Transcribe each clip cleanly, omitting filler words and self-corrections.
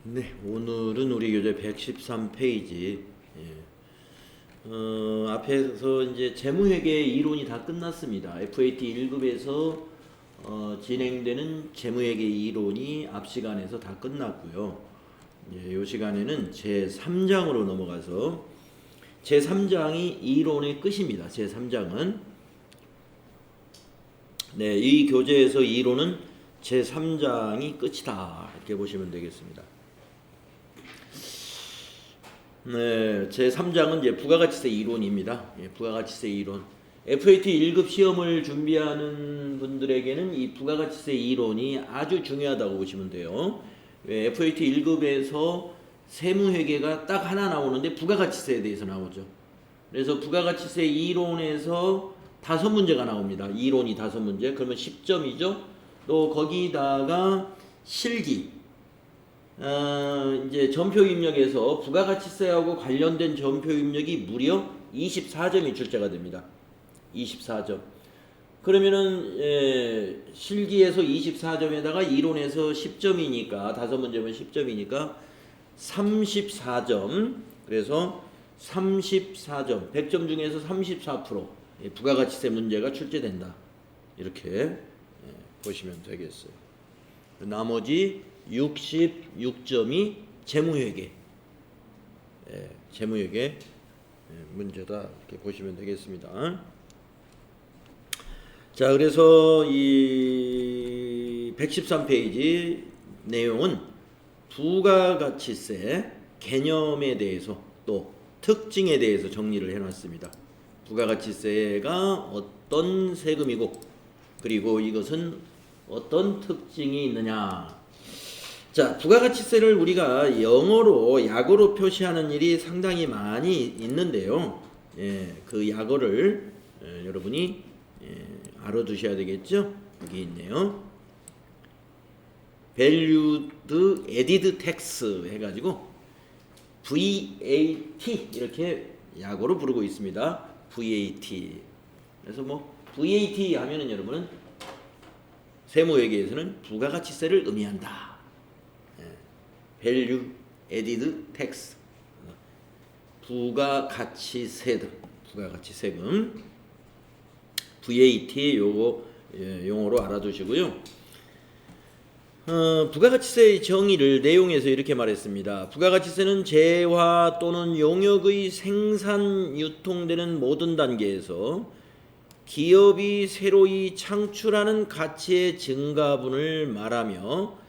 네, 오늘은 우리 교재 113페이지. 앞에서 이제 재무회계 이론이 다 끝났습니다. FAT 1급에서 진행되는 재무회계 이론이 앞 시간에서 다 끝났고요. 이 시간에는 제3장으로 넘어가서 제3장이 이론의 끝입니다. 제3장은 네, 이 교재에서 이론은 제3장이 끝이다. 이렇게 보시면 되겠습니다. 네, 제3장은 이제 부가가치세 이론입니다. 부가가치세 이론. FAT 1급 시험을 준비하는 분들에게는 이 부가가치세 이론이 아주 중요하다고 보시면 돼요. FAT 1급에서 세무회계가 딱 하나 나오는데 부가가치세에 대해서 나오죠. 그래서 부가가치세 이론에서 5문제가 나옵니다. 이론이 5문제. 그러면 10점이죠. 또 거기다가 실기. 이제 전표 입력에서 부가가치세하고 관련된 전표 입력이 무려 24점이 출제가 됩니다. 24점. 그러면은 실기에서 24점에다가 이론에서 10점이니까 5문제면 10점이니까 34점. 그래서 34점. 100점 중에서 34% 부가가치세 문제가 출제된다. 이렇게 보시면 되겠어요. 나머지 66점이 재무회계, 재무회계 문제다 이렇게 보시면 되겠습니다. 자, 그래서 이 113페이지 내용은 부가가치세 개념에 대해서 또 특징에 대해서 정리를 해놨습니다. 부가가치세가 어떤 세금이고 그리고 이것은 어떤 특징이 있느냐. 자, 부가가치세를 우리가 영어로 약어로 표시하는 일이 상당히 많이 있는데요. 그 약어를 여러분이 알아두셔야 되겠죠? 여기 있네요. Valued Added Tax 해가지고 VAT 이렇게 약어로 부르고 있습니다. VAT. 그래서 뭐 VAT 하면은 여러분은 세무회계에서는 부가가치세를 의미한다. Value Added Tax, 부가가치세금, 부가가치세금, VAT 요거 용어로 알아두시고요. 부가가치세의 정의를 내용에서 이렇게 말했습니다. 부가가치세는 재화 또는 용역의 생산, 유통되는 모든 단계에서 기업이 새로이 창출하는 가치의 증가분을 말하며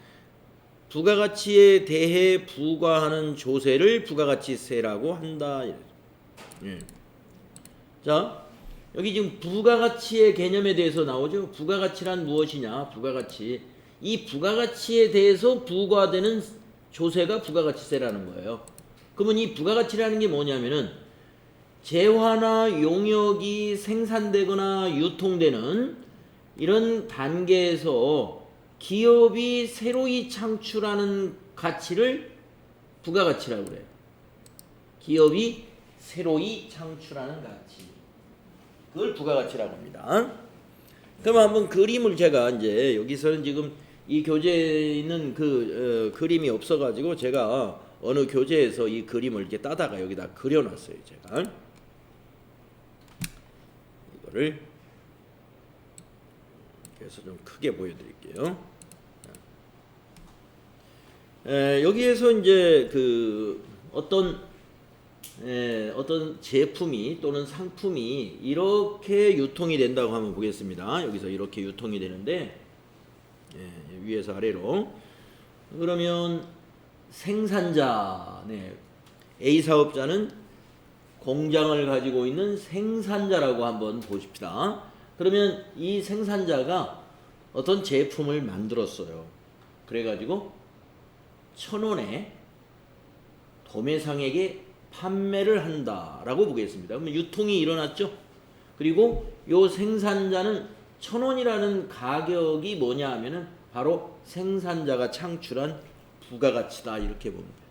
부가가치에 대해 부과하는 조세를 부가가치세라고 한다. 자, 여기 지금 부가가치의 개념에 대해서 나오죠. 부가가치란 무엇이냐? 부가가치. 이 부가가치에 대해서 부과되는 조세가 부가가치세라는 거예요. 그러면 이 부가가치라는 게 뭐냐면은 재화나 용역이 생산되거나 유통되는 이런 단계에서 기업이 새로이 창출하는 가치를 부가가치라고 그래요. 기업이 새로이 창출하는 가치. 그걸 부가가치라고 합니다. 그럼 한번 그림을 제가 이제 여기서는 지금 이 교재에 있는 그 그림이 없어가지고 제가 어느 교재에서 이 그림을 이렇게 따다가 여기다 그려놨어요. 제가 이거를 그래서 좀 크게 보여드릴게요. 여기에서 이제 그 어떤 제품이 또는 상품이 이렇게 유통이 된다고 한번 보겠습니다. 여기서 이렇게 유통이 되는데 위에서 아래로 그러면 생산자, A 사업자는 공장을 가지고 있는 생산자라고 한번 보십시다. 그러면 이 생산자가 어떤 제품을 만들었어요. 그래가지고 1,000원에 도매상에게 판매를 한다라고 보겠습니다. 그러면 유통이 일어났죠. 그리고 요 생산자는 1,000원이라는 가격이 뭐냐 하면은 바로 생산자가 창출한 부가가치다 이렇게 봅니다.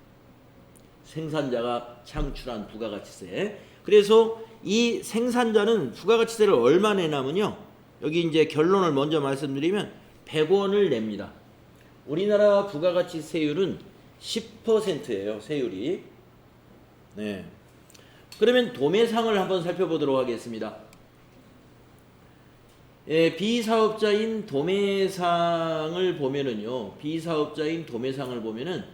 생산자가 창출한 부가가치세. 그래서 이 생산자는 부가가치세를 얼마 내냐면요. 여기 이제 결론을 먼저 말씀드리면 100원을 냅니다. 우리나라 부가가치세율은 10%예요. 세율이. 네. 그러면 도매상을 한번 살펴보도록 하겠습니다. 예, 비사업자인 도매상을 보면은요. 비사업자인 도매상을 보면은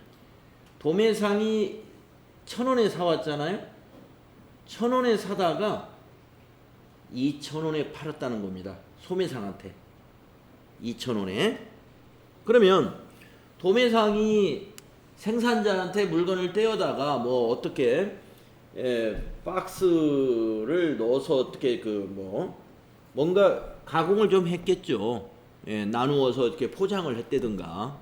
도매상이 1,000원에 사왔잖아요. 1,000원에 사다가 2,000원에 팔았다는 겁니다. 소매상한테 2,000원에. 그러면 도매상이 생산자한테 물건을 떼어다가 뭐 어떻게 박스를 넣어서 어떻게 뭔가 가공을 좀 했겠죠. 나누어서 이렇게 포장을 했다든가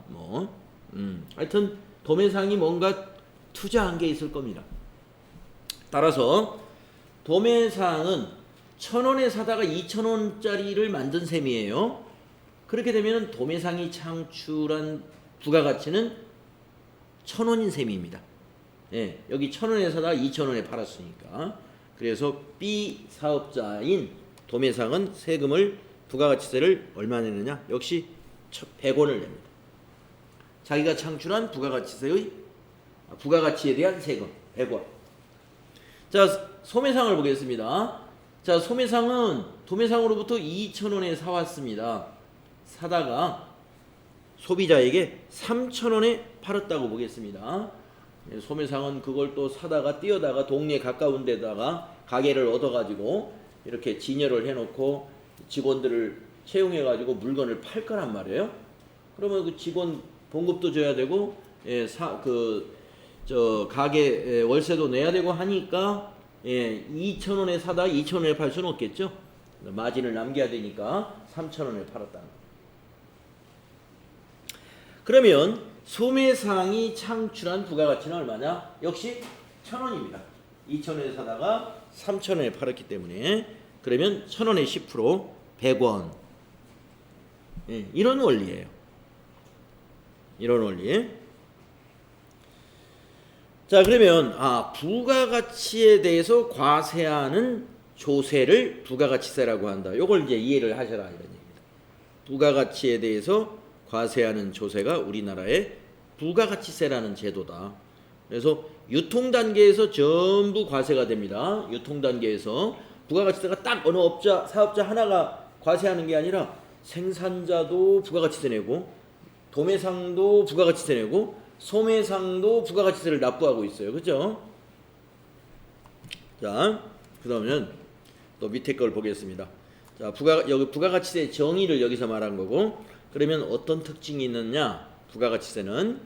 하여튼 도매상이 뭔가 투자한 게 있을 겁니다. 따라서 도매상은 1,000원에 사다가 2,000원짜리를 만든 셈이에요. 그렇게 되면 도매상이 창출한 부가가치는 1,000원인 셈입니다. 여기 1,000원에 사다가 2,000원에 팔았으니까. 그래서 B 사업자인 도매상은 세금을 부가가치세를 얼마 내느냐? 역시 100원을 냅니다. 자기가 창출한 부가가치에 대한 세금 100원. 자, 소매상을 보겠습니다. 자, 소매상은 도매상으로부터 2,000원에 사왔습니다. 사다가 소비자에게 3,000원에 팔았다고 보겠습니다. 소매상은 그걸 또 사다가 띄어다가 동네 가까운 데다가 가게를 얻어가지고 이렇게 진열을 해놓고 직원들을 채용해가지고 물건을 팔 거란 말이에요. 그러면 그 직원 봉급도 줘야 되고, 가게 월세도 내야 되고 하니까 2,000원에 사다 2,000원에 팔 수는 없겠죠. 마진을 남겨야 되니까 3,000원에 팔았다는 거예요. 그러면 소매상이 창출한 부가가치는 얼마냐? 역시 1,000원입니다. 2,000원에 사다가 3,000원에 팔았기 때문에 그러면 1,000원에 10% 100원. 이런 원리예요. 이런 원리. 자, 그러면 부가가치에 대해서 과세하는 조세를 부가가치세라고 한다. 요걸 이제 이해를 하셔라 이런 얘기입니다. 부가가치에 대해서 과세하는 조세가 우리나라의 부가가치세라는 제도다. 그래서 유통 단계에서 전부 과세가 됩니다. 유통 단계에서 부가가치세가 딱 어느 사업자 하나가 과세하는 게 아니라 생산자도 부가가치세 내고 도매상도 부가가치세 내고 소매상도 부가가치세를 납부하고 있어요. 그죠? 자, 그러면 또 밑에 걸 보겠습니다. 자, 여기 부가가치세 정의를 여기서 말한 거고, 그러면 어떤 특징이 있느냐? 부가가치세는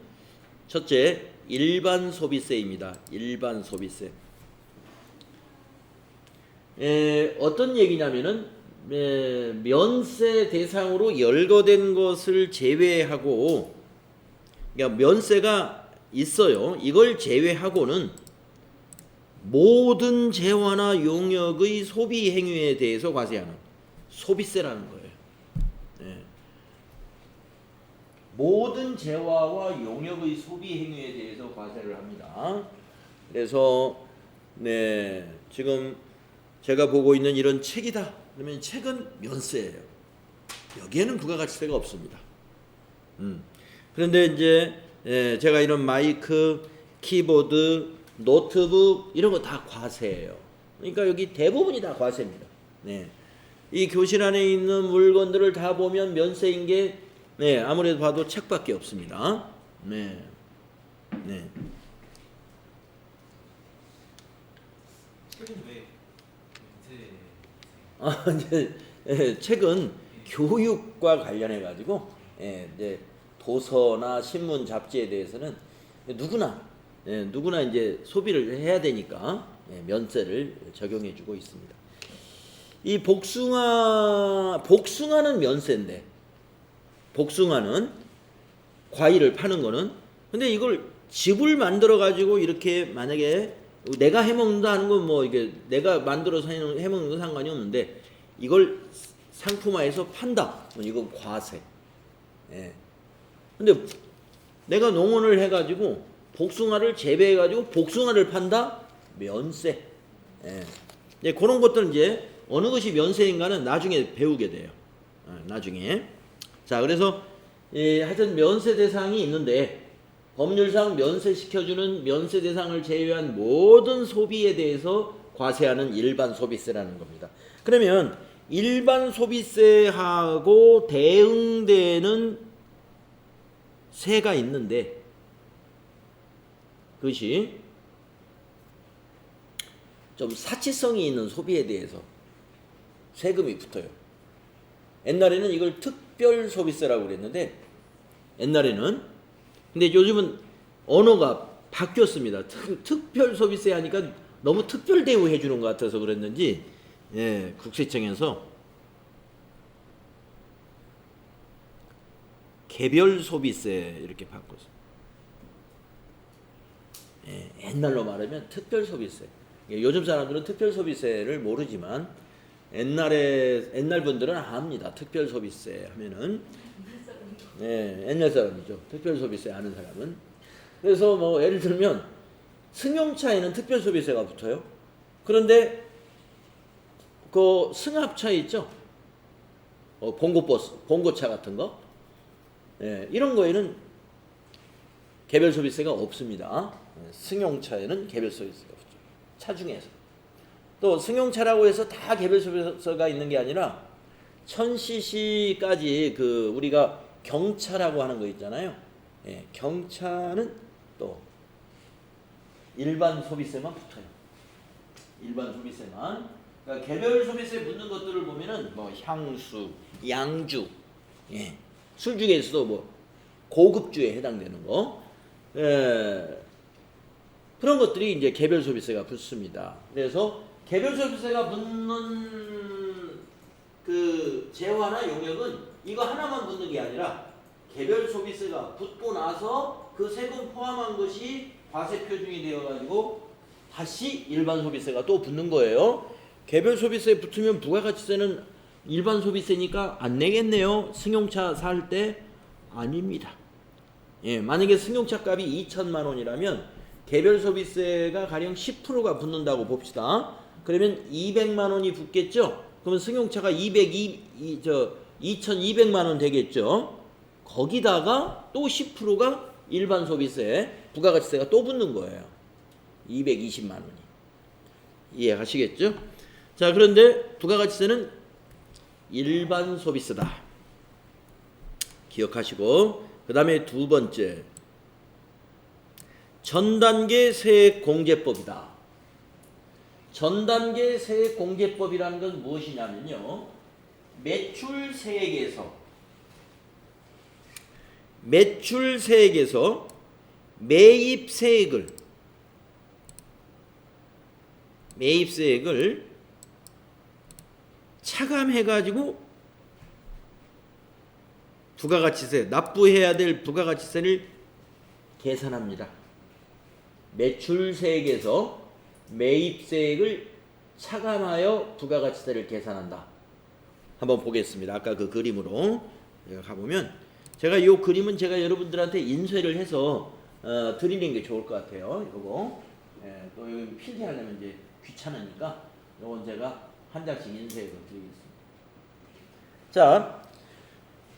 첫째, 일반 소비세입니다. 일반 소비세. 어떤 얘기냐면은 면세 대상으로 열거된 것을 제외하고, 그러니까 면세가 있어요. 이걸 제외하고는 모든 재화나 용역의 소비 행위에 대해서 과세하는 소비세라는 거예요. 모든 재화와 용역의 소비 행위에 대해서 과세를 합니다. 그래서 지금 제가 보고 있는 이런 책이다. 그러면 책은 면세예요. 여기에는 부가가치세가 없습니다. 그런데 이제 제가 이런 마이크, 키보드, 노트북 이런 거 다 과세예요. 그러니까 여기 대부분이 다 과세입니다. 이 교실 안에 있는 물건들을 다 보면 면세인 게 아무래도 봐도 책밖에 없습니다. 책은 왜 이제 책은 교육과 관련해 가지고 이제 도서나 신문 잡지에 대해서는 누구나 이제 소비를 해야 되니까 면세를 적용해 주고 있습니다. 이 복숭아는 면세인데, 복숭아는 과일을 파는 거는, 근데 이걸 즙을 만들어 가지고 이렇게 만약에 내가 해먹는다 하는 건 뭐 이게 내가 만들어서 해먹는 건 상관이 없는데, 이걸 상품화해서 판다, 이건 과세. 근데 내가 농원을 해가지고 복숭아를 재배해가지고 복숭아를 판다, 면세. 그런 것들은 이제 어느 것이 면세인가는 나중에 배우게 돼요. 나중에. 자, 그래서 하여튼 면세 대상이 있는데, 법률상 면세시켜주는 면세 대상을 제외한 모든 소비에 대해서 과세하는 일반 소비세라는 겁니다. 그러면 일반 소비세하고 대응되는 세가 있는데 그것이 좀 사치성이 있는 소비에 대해서 세금이 붙어요. 옛날에는 이걸 특별 소비세라고 그랬는데 옛날에는 근데 요즘은 언어가 바뀌었습니다. 특별 소비세 하니까 너무 특별 대우해 주는 것 같아서 그랬는지 예, 국세청에서 개별 소비세 이렇게 바꿨어요. 예, 옛날로 말하면 특별 소비세. 예, 요즘 사람들은 특별 소비세를 모르지만 옛날 분들은 압니다. 특별 소비세 하면은 예, 옛날 사람이죠. 특별 소비세 아는 사람은. 그래서 뭐 예를 들면 승용차에는 특별 소비세가 붙어요. 그런데 그 승합차 있죠. 봉고버스, 봉고차 같은 거. 예, 이런 거에는 개별 소비세가 없습니다. 승용차에는 개별 소비세가 없죠. 차 중에서. 또 승용차라고 해서 다 개별 소비세가 있는 게 아니라 1000cc까지 그 우리가 경차라고 하는 거 있잖아요. 예, 경차는 또 일반 소비세만 붙어요. 일반 소비세만. 그러니까 개별 소비세 붙는 것들을 보면은 뭐 향수, 양주, 예, 술 중에서도 뭐 고급주에 해당되는 거, 예, 그런 것들이 이제 개별 소비세가 붙습니다. 그래서 개별 소비세가 붙는 그 재화나 용역은 이거 하나만 붙는 게 아니라 개별 소비세가 붙고 나서 그 세금 포함한 것이 과세 표준이 되어가지고 다시 일반 소비세가 또 붙는 거예요. 개별 소비세 붙으면 부가가치세는 일반 소비세니까 안 내겠네요. 승용차 살 때 아닙니다. 예, 만약에 승용차 값이 2천만 원이라면 개별 소비세가 가령 10%가 붙는다고 봅시다. 그러면 200만 원이 붙겠죠. 그러면 승용차가 2,200만 원 되겠죠. 거기다가 또 10%가 일반 소비세, 부가가치세가 또 붙는 거예요. 220만 원이. 이해하시겠죠? 자, 그런데 부가가치세는 일반 소비세다. 기억하시고, 그 다음에 두 번째, 전단계 세액공제법이다. 전단계 세액공제법이라는 건 무엇이냐면요, 매출세액에서 매입세액을 차감해가지고 부가가치세, 납부해야 될 부가가치세를 계산합니다. 매출세액에서 매입세액을 차감하여 부가가치세를 계산한다. 한번 보겠습니다. 아까 그 그림으로 가보면, 제가 이 그림은 제가 여러분들한테 인쇄를 해서 드리는 게 좋을 것 같아요. 이거 예, 또 여기 필기하려면 이제 귀찮으니까 이건 제가 한 장씩 인쇄해서 드리겠습니다. 자,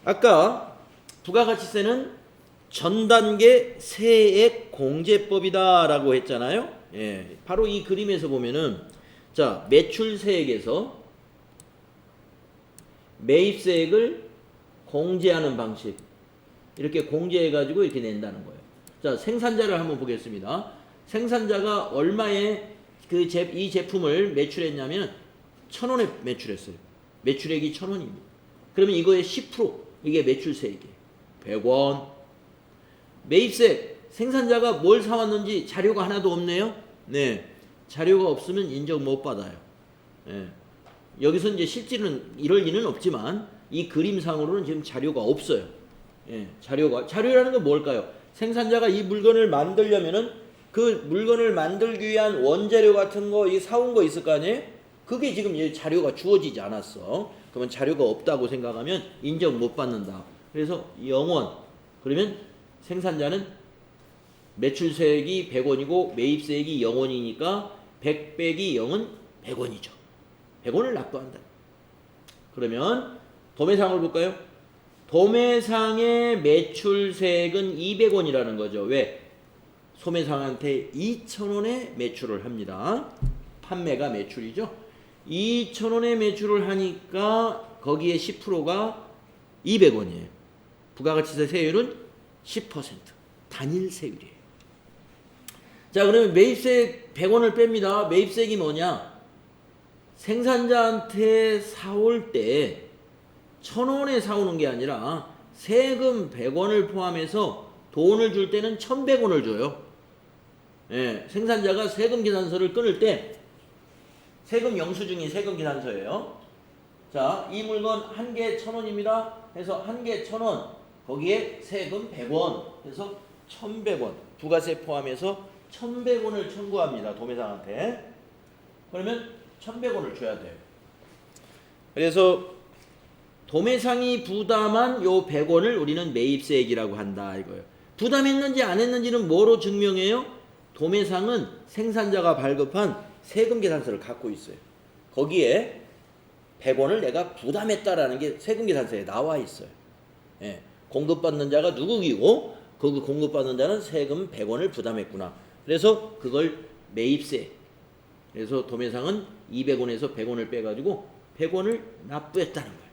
아까 부가가치세는 전단계 세액공제법이다라고 했잖아요. 예, 바로 이 그림에서 보면은, 자, 매출세액에서 매입세액을 공제하는 방식, 이렇게 공제해가지고 이렇게 낸다는 거예요. 자, 생산자를 한번 보겠습니다. 생산자가 얼마에 이 제품을 매출했냐면 1,000원에 매출했어요. 매출액이 1,000원입니다. 그러면 이거의 10%, 이게 매출세액이에요. 100원. 매입세액, 생산자가 뭘 사왔는지 자료가 하나도 없네요. 네, 자료가 없으면 인정 못 받아요. 네. 여기서 이제 실제는 이럴 리는 없지만 이 그림상으로는 지금 자료가 없어요. 예, 자료라는 건 뭘까요? 생산자가 이 물건을 만들려면은 그 물건을 만들기 위한 원재료 같은 거, 이 사온 거 있을 거 아니에요? 그게 지금 자료가 주어지지 않았어. 그러면 자료가 없다고 생각하면 인정 못 받는다. 그래서 0원. 그러면 생산자는 매출세액이 100원이고 매입세액이 0원이니까 100 빼기 0은 100원이죠. 100원을 납부한다. 그러면 도매상을 볼까요? 도매상의 매출세액은 200원이라는 거죠. 왜? 소매상한테 2,000원에 매출을 합니다. 판매가 매출이죠. 2,000원에 매출을 하니까 거기에 10%가 200원이에요. 부가가치세 세율은 10%. 단일 세율이에요. 자, 그러면 매입세액 100원을 뺍니다. 매입세액이 뭐냐? 생산자한테 사올 때 1,000원에 사오는 게 아니라 세금 100원을 포함해서 돈을 줄 때는 1,100원을 줘요. 예, 생산자가 세금 계산서를 끊을 때 세금 영수증이 세금 계산서예요. 자, 이 물건 한 개 1,000원입니다. 해서 한 개 1,000원. 거기에 세금 100원. 해서 1,100원. 부가세 포함해서 1,100원을 청구합니다. 도매상한테. 그러면 1,100원을 줘야 돼요. 그래서 도매상이 부담한 요 100원을 우리는 매입세액이라고 한다 이거예요. 부담했는지 안 했는지는 뭐로 증명해요? 도매상은 생산자가 발급한 세금 계산서를 갖고 있어요. 거기에 100원을 내가 부담했다라는 게 세금 계산서에 나와 있어요. 예, 공급받는 자가 누구이고 그 공급받는 자는 세금 100원을 부담했구나. 그래서 그걸 매입세. 그래서 도매상은 200원에서 100원을 빼가지고 100원을 납부했다는 거예요.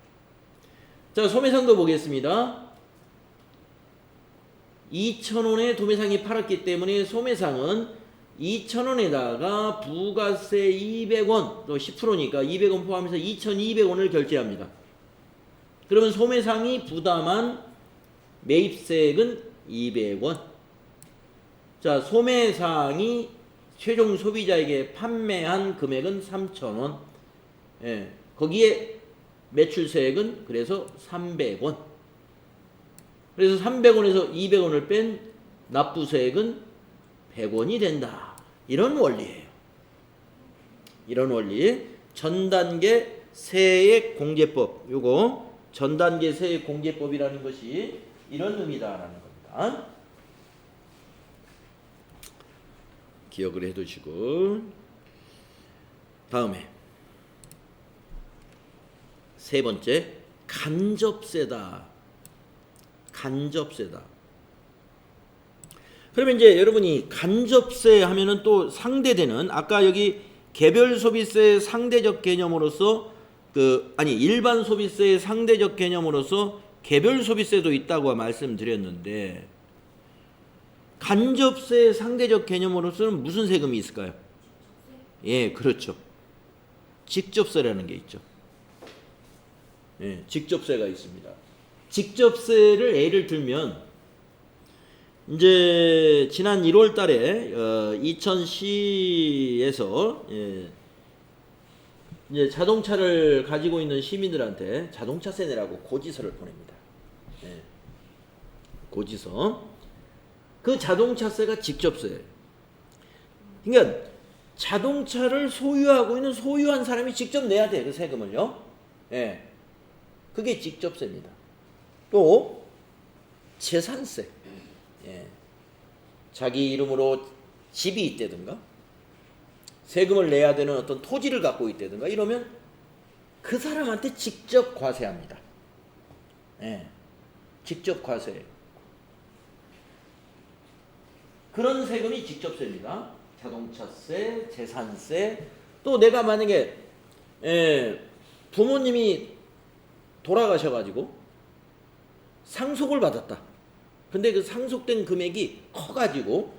자, 소매상도 보겠습니다. 2,000원에 도매상이 팔았기 때문에 소매상은 2,000원에다가 부가세 200원, 또 10%니까 200원 포함해서 2,200원을 결제합니다. 그러면 소매상이 부담한 매입세액은 200원. 자, 소매상이 최종 소비자에게 판매한 금액은 3,000원. 예, 거기에 매출세액은 그래서 300원. 그래서 300원에서 200원을 뺀 납부세액은 100원이 된다. 이런 원리예요. 이런 원리. 전단계 세액 공제법. 요거 전단계 세액 공제법이라는 것이 이런 의미다라는 겁니다. 기억을 해두시고 다음에 세 번째 간접세다. 간접세다. 그러면 이제 여러분이 간접세 하면은 또 상대되는 아까 여기 개별 소비세의 상대적 개념으로서 일반 소비세의 상대적 개념으로서 개별 소비세도 있다고 말씀드렸는데 간접세의 상대적 개념으로서는 무슨 세금이 있을까요? 예, 그렇죠. 직접세라는 게 있죠. 예, 직접세가 있습니다. 직접세를 예를 들면 이제 지난 1월 달에 이천시에서 이제 자동차를 가지고 있는 시민들한테 자동차세 내라고 고지서를 보냅니다. 예, 고지서. 그 자동차세가 직접세예요. 그러니까 자동차를 소유하고 있는 소유한 사람이 직접 내야 돼, 그 세금을요. 예, 그게 직접세입니다. 또 재산세. 예, 자기 이름으로 집이 있다든가 세금을 내야 되는 어떤 토지를 갖고 있다든가 이러면 그 사람한테 직접 과세합니다. 예, 직접 과세. 그런 세금이 직접세입니다. 자동차세, 재산세. 또 내가 만약에 부모님이 돌아가셔가지고 상속을 받았다. 근데 그 상속된 금액이 커가지고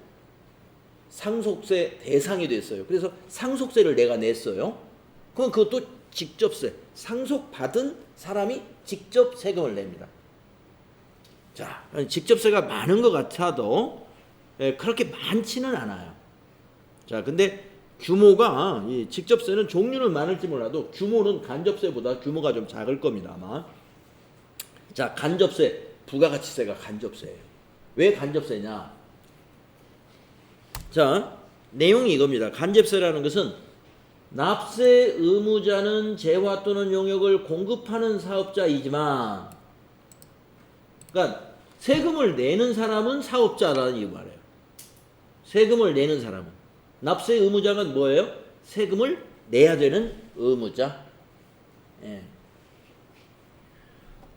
상속세 대상이 됐어요. 그래서 상속세를 내가 냈어요. 그럼 그것도 직접세. 상속받은 사람이 직접 세금을 냅니다. 자, 직접세가 많은 것 같아도 그렇게 많지는 않아요. 자, 근데 규모가 이 직접세는 종류는 많을지 몰라도 규모는 간접세보다 규모가 좀 작을 겁니다, 아마. 자, 간접세, 부가가치세가 간접세예요. 왜 간접세냐? 자, 내용이 이겁니다. 간접세라는 것은 납세 의무자는 재화 또는 용역을 공급하는 사업자이지만, 그러니까 세금을 내는 사람은 사업자라는 이 말이에요. 세금을 내는 사람은. 납세 의무자가 뭐예요? 세금을 내야 되는 의무자. 예.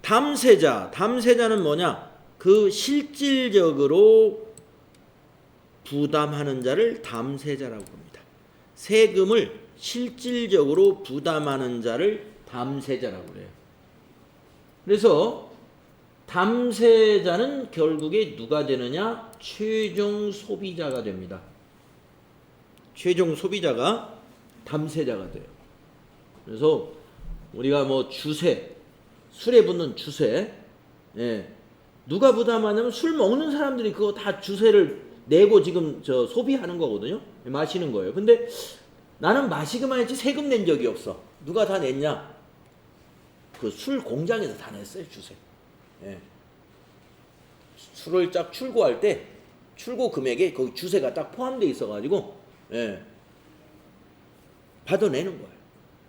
담세자는 뭐냐? 그 실질적으로 부담하는 자를 담세자라고 합니다. 세금을 실질적으로 부담하는 자를 담세자라고 해요. 그래서 담세자는 결국에 누가 되느냐? 최종 소비자가 됩니다. 최종 소비자가 담세자가 돼요. 그래서 우리가 뭐 주세, 술에 붙는 주세, 예, 누가 부담하냐면 술 먹는 사람들이 그거 다 주세를 내고 지금 저 소비하는 거거든요. 마시는 거예요. 근데 나는 마시기만 했지 세금 낸 적이 없어. 누가 다 냈냐? 그 술 공장에서 다 냈어요, 주세. 예. 술을 쫙 출고할 때 출고 금액에 거기 주세가 딱 포함되어 있어가지고, 예, 받아내는 거예요.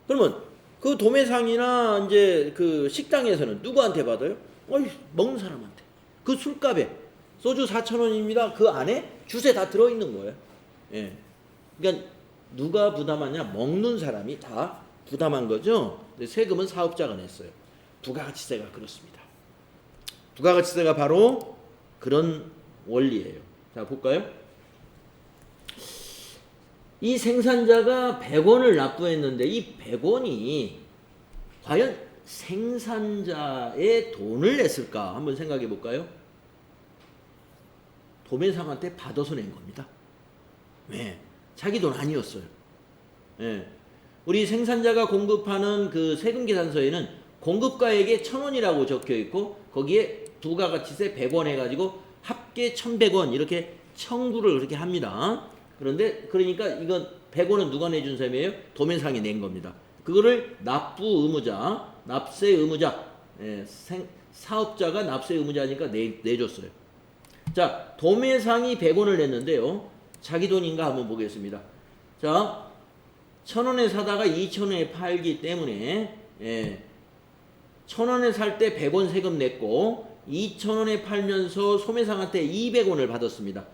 그러면 그 도매상이나 이제 그 식당에서는 누구한테 받아요? 먹는 사람한테. 그 술값에 소주 4,000원입니다. 그 안에 주세 다 들어있는 거예요. 예. 그러니까 누가 부담하냐? 먹는 사람이 다 부담한 거죠. 근데 세금은 사업자가 냈어요. 부가가치세가 그렇습니다. 부가가치세가 바로 그런 원리예요. 자, 볼까요? 이 생산자가 100원을 납부했는데 이 100원이 과연 생산자의 돈을 냈을까? 한번 생각해 볼까요? 도매상한테 받아서 낸 겁니다. 네, 자기 돈 아니었어요. 네. 우리 생산자가 공급하는 그 세금 계산서에는 공급가액에 1,000원이라고 적혀 있고 거기에 부가가치세 100원 해가지고 합계 1,100원 이렇게 청구를 그렇게 합니다. 그런데 그러니까 이건 100원은 누가 내준 셈이에요? 도매상이 낸 겁니다. 그거를 납부 의무자, 납세 의무자, 예, 사업자가 납세 의무자니까 내줬어요. 자, 도매상이 100원을 냈는데요. 자기 돈인가 한번 보겠습니다. 자, 1,000원에 사다가 2,000원에 팔기 때문에, 예, 1,000원에 살 때 100원 세금 냈고 2,000원에 팔면서 소매상한테 200원을 받았습니다.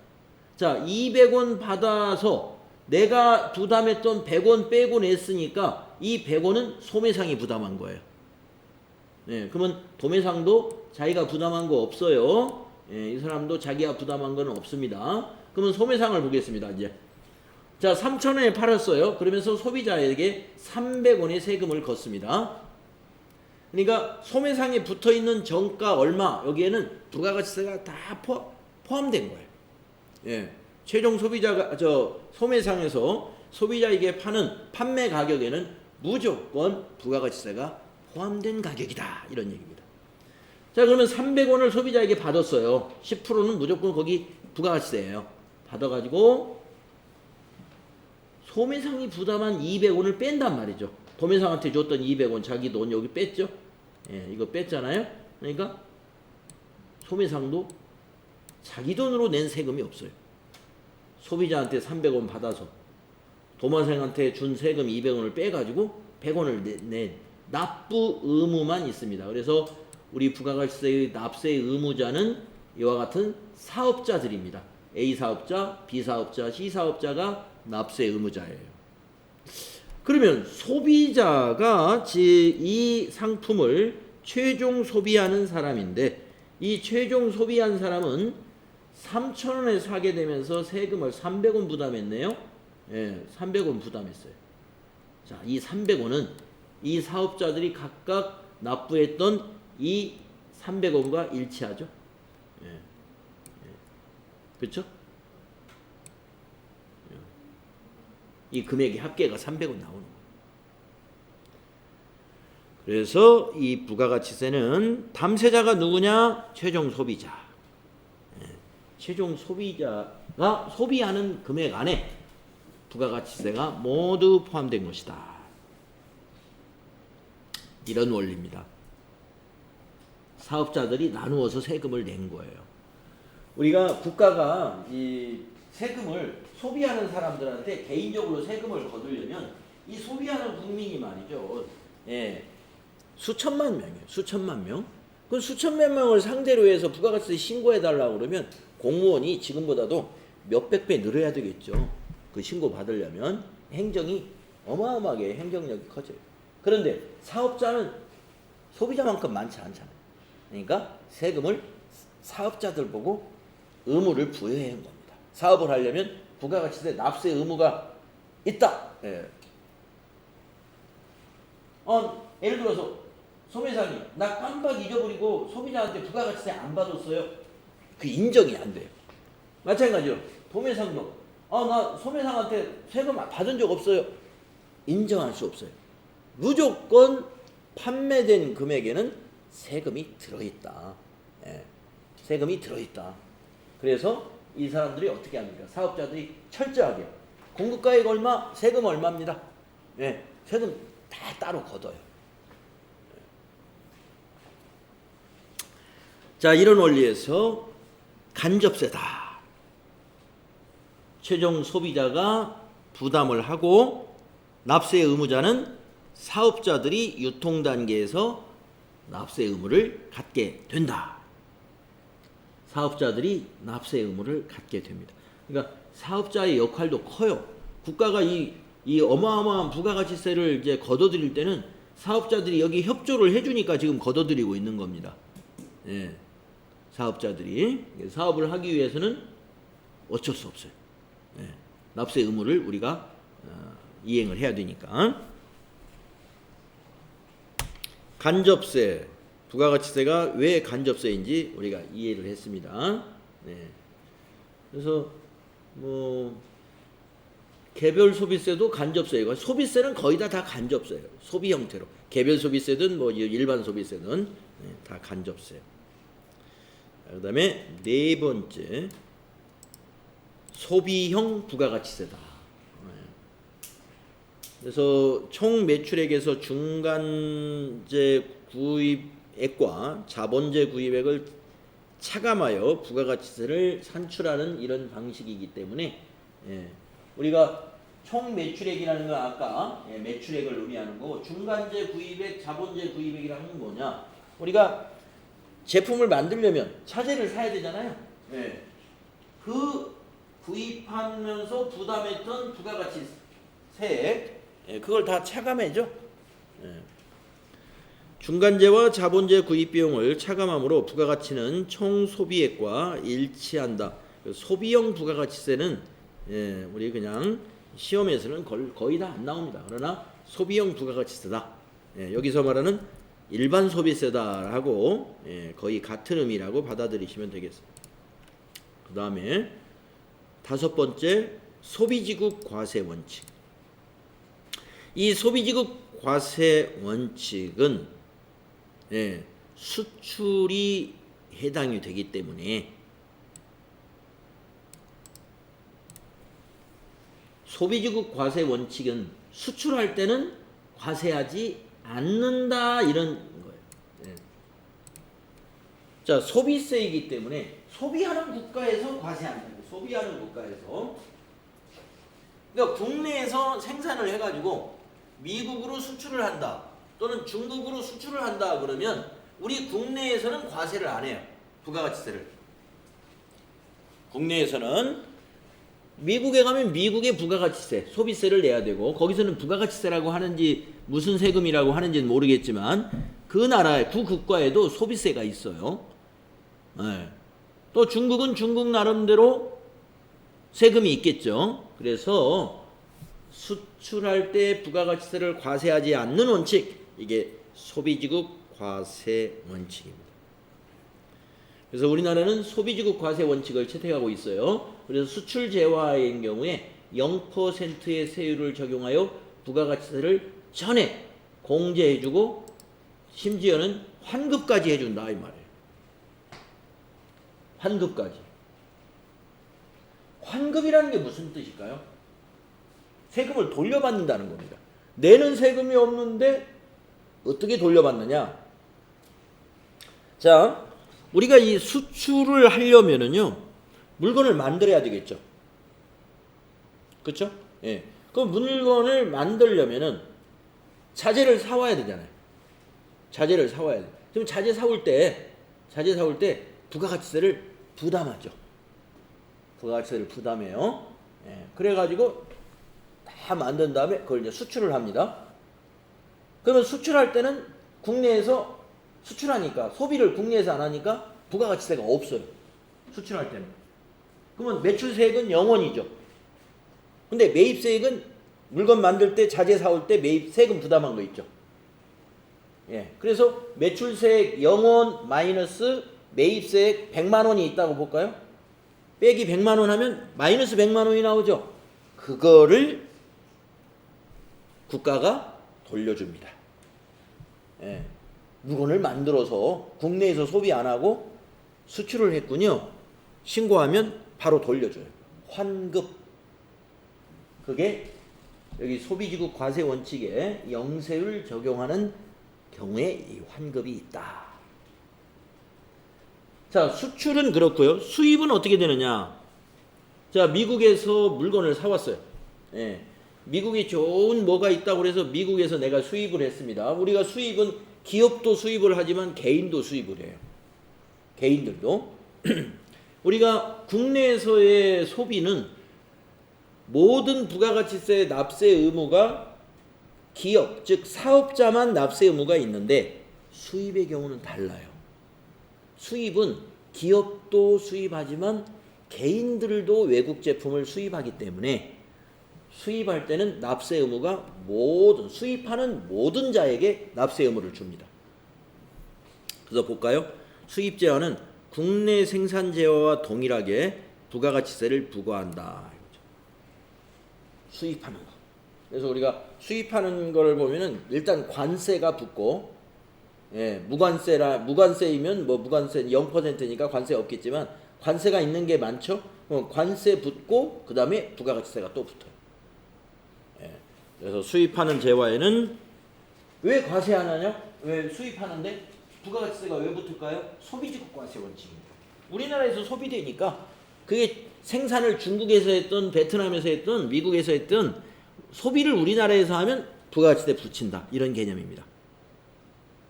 자, 200원 받아서 내가 부담했던 100원 빼고 냈으니까 이 100원은 소매상이 부담한 거예요. 예, 그러면 도매상도 자기가 부담한 거 없어요. 예, 이 사람도 자기가 부담한 거는 없습니다. 그러면 소매상을 보겠습니다. 이제 자, 3,000원에 팔았어요. 그러면서 소비자에게 300원의 세금을 걷습니다. 그러니까 소매상에 붙어있는 정가 얼마, 여기에는 부가가치세가 다 포함된 거예요. 예, 최종 소비자가 소매상에서 소비자에게 파는 판매 가격에는 무조건 부가가치세가 포함된 가격이다, 이런 얘기입니다. 자, 그러면 300원을 소비자에게 받았어요. 10%는 무조건 거기 부가가치세예요. 받아가지고 소매상이 부담한 200원을 뺀단 말이죠. 도매상한테 줬던 200원 자기 돈 여기 뺐죠. 예, 이거 뺐잖아요. 그러니까 소매상도 자기 돈으로 낸 세금이 없어요. 소비자한테 300원 받아서 도매상한테 준 세금 200원을 빼가지고 100원을 낸 납부 의무만 있습니다. 그래서 우리 부가가치세의 납세 의무자는 이와 같은 사업자들입니다. A 사업자, B 사업자, C 사업자가 납세 의무자예요. 그러면 소비자가 이 상품을 최종 소비하는 사람인데 이 최종 소비한 사람은 3,000원에 사게 되면서 세금을 300원 부담했네요. 예, 300원 부담했어요. 자, 이 300원은 이 사업자들이 각각 납부했던 이 300원과 일치하죠. 예, 예. 그렇죠? 이 금액의 합계가 300원 나오는 거예요. 그래서 이 부가가치세는 담세자가 누구냐? 최종 소비자. 예, 최종 소비자가 소비하는 금액 안에 부가가치세가 모두 포함된 것이다. 이런 원리입니다. 사업자들이 나누어서 세금을 낸 거예요. 우리가 국가가 이 세금을 소비하는 사람들한테 개인적으로 세금을 거두려면 이 소비하는 국민이 말이죠. 예, 수천만 명이에요. 수천만 명. 그 수천만 명을 상대로 해서 부가가치세 신고해달라고 그러면 공무원이 지금보다도 몇백 배 늘어야 되겠죠. 그 신고 받으려면 행정이 어마어마하게 행정력이 커져요. 그런데 사업자는 소비자만큼 많지 않잖아요. 그러니까 세금을 사업자들 보고 의무를 부여해 온 겁니다. 사업을 하려면 부가가치세 납세 의무가 있다. 예. 예를 들어서 소매상이 나 깜빡 잊어버리고 소비자한테 부가가치세 안 받았어요. 그 인정이 안 돼요. 마찬가지로 도매상도 나 소매상한테 세금 받은 적 없어요. 인정할 수 없어요. 무조건 판매된 금액에는 세금이 들어있다. 예. 세금이 들어있다. 그래서 이 사람들이 어떻게 합니까? 사업자들이 철저하게 공급가액 얼마, 세금 얼마입니다. 예. 세금 다 따로 걷어요. 자, 이런 원리에서 간접세다. 최종 소비자가 부담을 하고 납세 의무자는 사업자들이 유통 단계에서 납세 의무를 갖게 된다. 사업자들이 납세 의무를 갖게 됩니다. 그러니까 사업자의 역할도 커요. 국가가 이 어마어마한 부가가치세를 이제 걷어들일 때는 사업자들이 여기 협조를 해주니까 지금 걷어들이고 있는 겁니다. 예. 사업자들이 사업을 하기 위해서는 어쩔 수 없어요. 예. 납세 의무를 우리가 이행을 해야 되니까. 간접세, 부가가치세가 왜 간접세인지 우리가 이해를 했습니다. 네. 그래서 개별 소비세도 간접세고 소비세는 거의 다 간접세예요. 소비 형태로 개별 소비세든 일반 소비세든 다 간접세. 그다음에 네 번째 소비형 부가가치세다. 그래서 총 매출액에서 중간재 구입액과 자본재 구입액을 차감하여 부가가치세를 산출하는 이런 방식이기 때문에 우리가 총 매출액이라는 건 아까 매출액을 의미하는 거고 중간재 구입액, 자본재 구입액이라는 건 뭐냐? 우리가 제품을 만들려면 차재를 사야 되잖아요. 그 구입하면서 부담했던 부가가치세액 그걸 다 차감해죠. 중간재와 자본재 구입 비용을 차감함으로 부가가치는 총 소비액과 일치한다. 소비형 부가가치세는 우리 그냥 시험에서는 거의 다 안 나옵니다. 그러나 소비형 부가가치세다. 여기서 말하는 일반 소비세다라고 거의 같은 의미라고 받아들이시면 되겠습니다. 그 다음에 다섯 번째 소비지급 과세 원칙. 이 소비지급 과세 원칙은 수출이 해당이 되기 때문에 소비지급 과세 원칙은 수출할 때는 과세하지 않는다 이런 거예요. 자, 소비세이기 때문에 소비하는 국가에서 과세한다. 소비하는 국가에서 그러니까 국내에서 생산을 해가지고 미국으로 수출을 한다 또는 중국으로 수출을 한다 그러면 우리 국내에서는 과세를 안 해요. 부가가치세를. 국내에서는 미국에 가면 미국의 부가가치세, 소비세를 내야 되고 거기서는 부가가치세라고 하는지 무슨 세금이라고 하는지는 모르겠지만 그 나라의 그 국가에도 소비세가 있어요. 또 중국은 중국 나름대로 세금이 있겠죠. 그래서 수출할 때 부가가치세를 과세하지 않는 원칙, 이게 소비지급 과세 원칙입니다. 그래서 우리나라는 소비지급 과세 원칙을 채택하고 있어요. 그래서 수출 재화인 경우에 0%의 세율을 적용하여 부가가치세를 전액 공제해주고 심지어는 환급까지 해준다 이 말이에요. 환급까지. 환급이라는 게 무슨 뜻일까요? 세금을 돌려받는다는 겁니다. 내는 세금이 없는데 어떻게 돌려받느냐? 자, 우리가 이 수출을 하려면은요, 물건을 만들어야 되겠죠. 그렇죠? 그럼 물건을 만들려면은 자재를 사와야 되잖아요. 자재를 사와야 돼. 그럼 자재 사올 때 부가가치세를 부담하죠. 부가가치세를 부담해요. 그래가지고 다 만든 다음에 그걸 이제 수출을 합니다. 그러면 수출할 때는 국내에서 수출하니까 소비를 국내에서 안 하니까 부가가치세가 없어요. 수출할 때는. 그러면 매출세액은 0원이죠. 근데 매입세액은 물건 만들 때 자재 사올 때 매입 세금 부담한 거 있죠. 예. 그래서 매출세액 0원 마이너스 매입세액 100만 원이 있다고 볼까요? 빼기 100만 원 하면 마이너스 100만 원이 나오죠. 그거를 국가가 돌려줍니다. 예. 물건을 만들어서 국내에서 소비 안 하고 수출을 했군요. 신고하면 바로 돌려줘요. 환급. 그게 여기 소비지급 과세 원칙에 영세율 적용하는 경우에 이 환급이 있다. 자, 수출은 그렇고요. 수입은 어떻게 되느냐? 자, 미국에서 물건을 사왔어요. 예. 미국이 좋은 뭐가 있다고 그래서 미국에서 내가 수입을 했습니다. 우리가 수입은 기업도 수입을 하지만 개인도 수입을 해요. 개인들도. 우리가 국내에서의 소비는 모든 부가가치세 납세 의무가 기업, 즉 사업자만 납세 의무가 있는데 수입의 경우는 달라요. 수입은 기업도 수입하지만 개인들도 외국 제품을 수입하기 때문에 수입할 때는 납세 의무가 수입하는 모든 자에게 납세 의무를 줍니다. 그래서 볼까요? 수입 제한은 국내 생산 제어와 동일하게 부가가치세를 부과한다. 수입하는 거. 그래서 우리가 수입하는 거를 보면은 일단 관세가 붙고, 예, 무관세이면 뭐 무관세 0%니까 관세 없겠지만 관세가 있는 게 많죠. 관세 붙고 그 다음에 부가가치세가 또 붙어요. 예, 그래서 수입하는 재화에는 왜 과세 안 하냐? 왜 수입하는데 부가가치세가 왜 붙을까요? 소비지급 과세 원칙입니다. 우리나라에서 소비되니까 그게 생산을 중국에서 했던 베트남에서 했던 미국에서 했던 소비를 우리나라에서 하면 부가가치세 붙인다. 이런 개념입니다.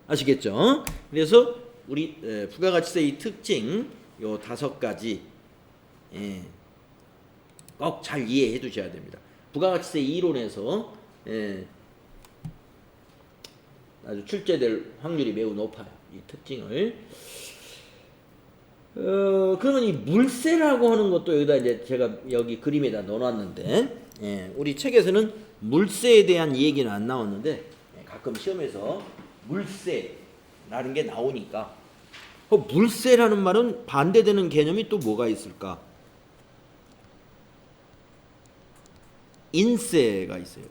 아시겠죠? 그래서 우리 부가가치세의 특징 요 5가지 꼭 잘 이해해 두셔야 됩니다. 부가가치세 이론에서 아주 출제될 확률이 매우 높아요. 이 특징을. 그러면 이 물세라고 하는 것도 여기다 이제 제가 여기 그림에다 넣어놨는데, 우리 책에서는 물세에 대한 얘기는 안 나왔는데 가끔 시험에서 물세라는 게 나오니까 물세라는 말은 반대되는 개념이 또 뭐가 있을까? 인세가 있어요.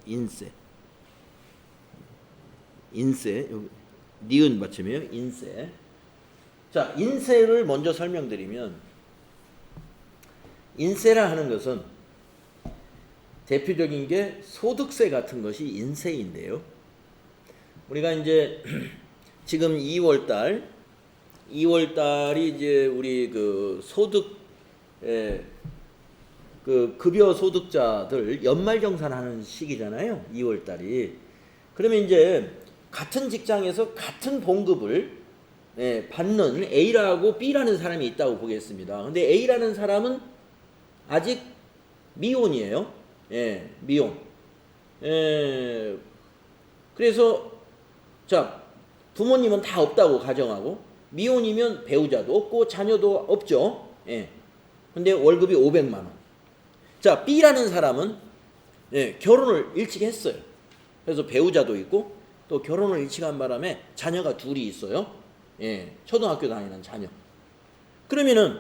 인세 여기 니은 받침이에요. 인세. 자, 인세를 먼저 설명드리면 인세라 하는 것은 대표적인 게 소득세 같은 것이 인세인데요. 우리가 이제 지금 2월달이 이제 우리 그 소득 그 급여 소득자들 연말정산하는 시기잖아요. 2월달이. 그러면 이제 같은 직장에서 같은 봉급을 받는 A라고 B라는 사람이 있다고 보겠습니다. 근데 A라는 사람은 아직 미혼이에요. 미혼. 그래서 자, 부모님은 다 없다고 가정하고 미혼이면 배우자도 없고 자녀도 없죠. 근데 월급이 500만 원. 자, B라는 사람은 결혼을 일찍 했어요. 그래서 배우자도 있고 또 결혼을 일찍 한 바람에 자녀가 둘이 있어요. 초등학교 다니는 자녀. 그러면은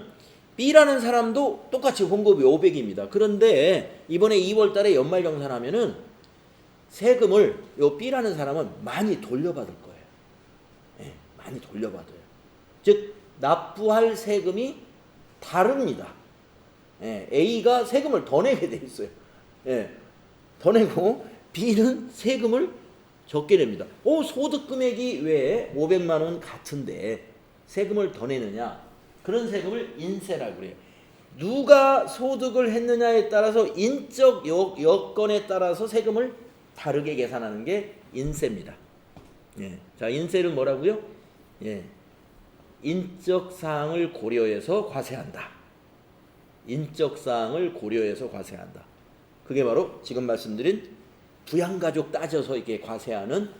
B라는 사람도 똑같이 봉급이 500입니다. 그런데 이번에 2월 달에 연말정산하면은 세금을 요 B라는 사람은 많이 돌려받을 거예요. 많이 돌려받아요. 즉 납부할 세금이 다릅니다. A가 세금을 더 내게 돼 있어요. 더 내고 B는 세금을 적게 냅니다. 소득 금액이 왜 500만 원 같은데 세금을 더 내느냐? 그런 세금을 인세라고 그래요. 누가 소득을 했느냐에 따라서 인적 여건에 따라서 세금을 다르게 계산하는 게 인세입니다. 자, 인세는 뭐라고요? 인적 사항을 고려해서 과세한다. 인적 사항을 고려해서 과세한다. 그게 바로 지금 말씀드린 부양가족 따져서 이렇게 과세하는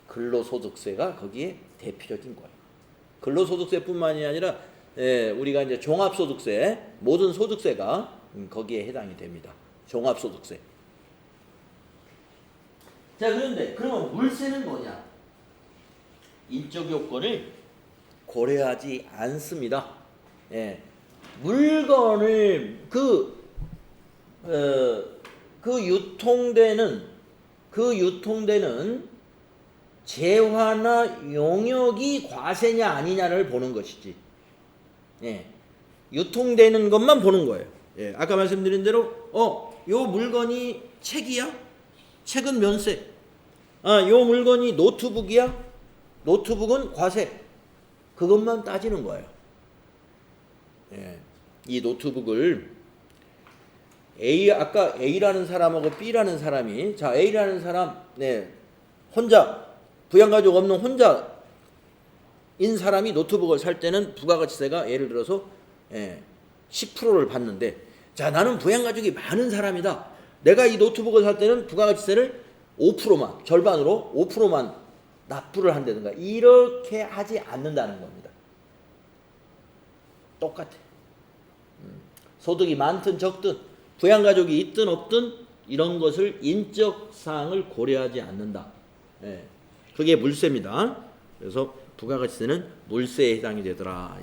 근로소득세가 거기에 대표적인 거예요. 근로소득세뿐만이 아니라 우리가 이제 종합소득세, 모든 소득세가 거기에 해당이 됩니다. 종합소득세. 자, 그런데 그러면 물세는 뭐냐? 인적 요건을 고려하지 않습니다. 물건을 유통되는 재화나 용역이 과세냐 아니냐를 보는 것이지. 유통되는 것만 보는 거예요. 아까 말씀드린 대로 요 물건이 책이야? 책은 면세. 요 물건이 노트북이야? 노트북은 과세. 그것만 따지는 거예요. 이 노트북을 아까 A라는 사람하고 B라는 사람이, 자, A라는 사람, 혼자, 부양가족 없는 혼자인 사람이 노트북을 살 때는 부가가치세가 예를 들어서 10%를 받는데, 자, 나는 부양가족이 많은 사람이다. 내가 이 노트북을 살 때는 부가가치세를 5%만, 절반으로 5%만 납부를 한다든가, 이렇게 하지 않는다는 겁니다. 똑같아. 소득이 많든 적든, 부양가족이 있든 없든, 이런 것을 인적 사항을 고려하지 않는다. 그게 물세입니다. 그래서 부가가치세는 물세에 해당이 되더라.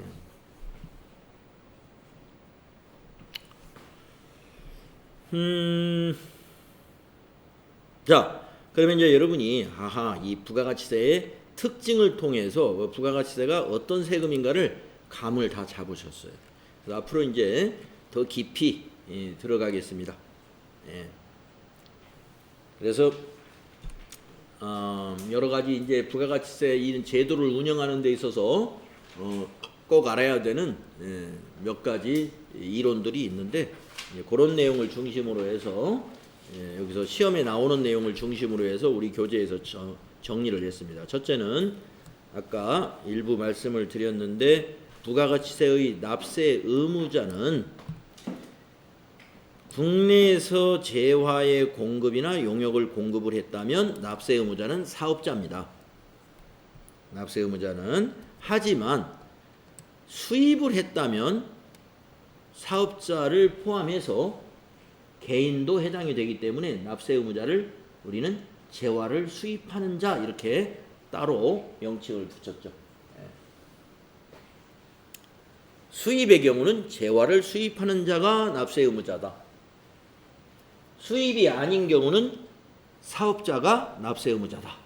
자, 그러면 이제 여러분이 이 부가가치세의 특징을 통해서 부가가치세가 어떤 세금인가를 감을 다 잡으셨어요. 그래서 앞으로 이제 더 깊이 들어가겠습니다. 그래서 여러 가지 이제 부가가치세 이런 제도를 운영하는 데 있어서 꼭 알아야 되는 몇 가지 이론들이 있는데, 그런 내용을 중심으로 해서 여기서 시험에 나오는 내용을 중심으로 해서 우리 교재에서 정리를 했습니다. 첫째는 아까 일부 말씀을 드렸는데, 부가가치세의 납세 의무자는 국내에서 재화의 공급이나 용역을 공급을 했다면 납세 의무자는 사업자입니다. 납세 의무자는. 하지만 수입을 했다면 사업자를 포함해서 개인도 해당이 되기 때문에 납세 의무자를 우리는 재화를 수입하는 자, 이렇게 따로 명칭을 붙였죠. 수입의 경우는 재화를 수입하는 자가 납세 의무자다. 수입이 아닌 경우는 사업자가 납세 의무자다.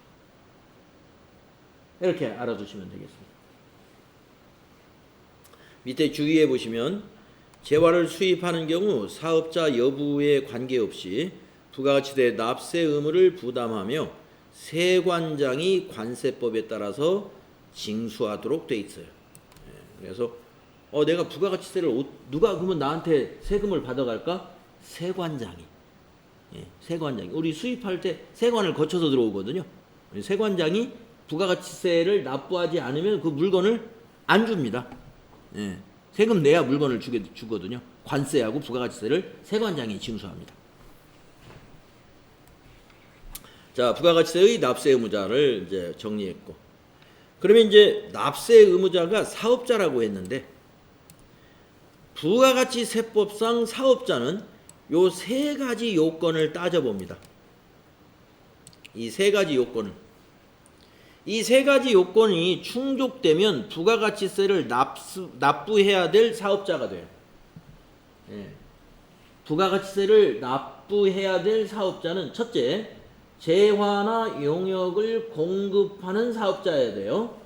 이렇게 알아두시면 되겠습니다. 밑에 주의해 보시면, 재화를 수입하는 경우 사업자 여부에 관계없이 부가가치세 납세 의무를 부담하며 세관장이 관세법에 따라서 징수하도록 돼 있어요. 그래서 내가 부가가치세를 누가 그러면 나한테 세금을 받아갈까? 세관장이. 세관장이. 우리 수입할 때 세관을 거쳐서 들어오거든요. 세관장이 부가가치세를 납부하지 않으면 그 물건을 안 줍니다. 세금 내야 물건을 주거든요. 관세하고 부가가치세를 세관장이 징수합니다. 자, 부가가치세의 납세 의무자를 이제 정리했고, 그러면 이제 납세 의무자가 사업자라고 했는데, 부가가치세법상 사업자는 요 세 가지 요건을 따져봅니다. 이 세 가지 요건을. 이 세 가지 요건이 충족되면 부가가치세를 납부해야 될 사업자가 돼요. 부가가치세를 납부해야 될 사업자는 첫째, 재화나 용역을 공급하는 사업자여야 돼요.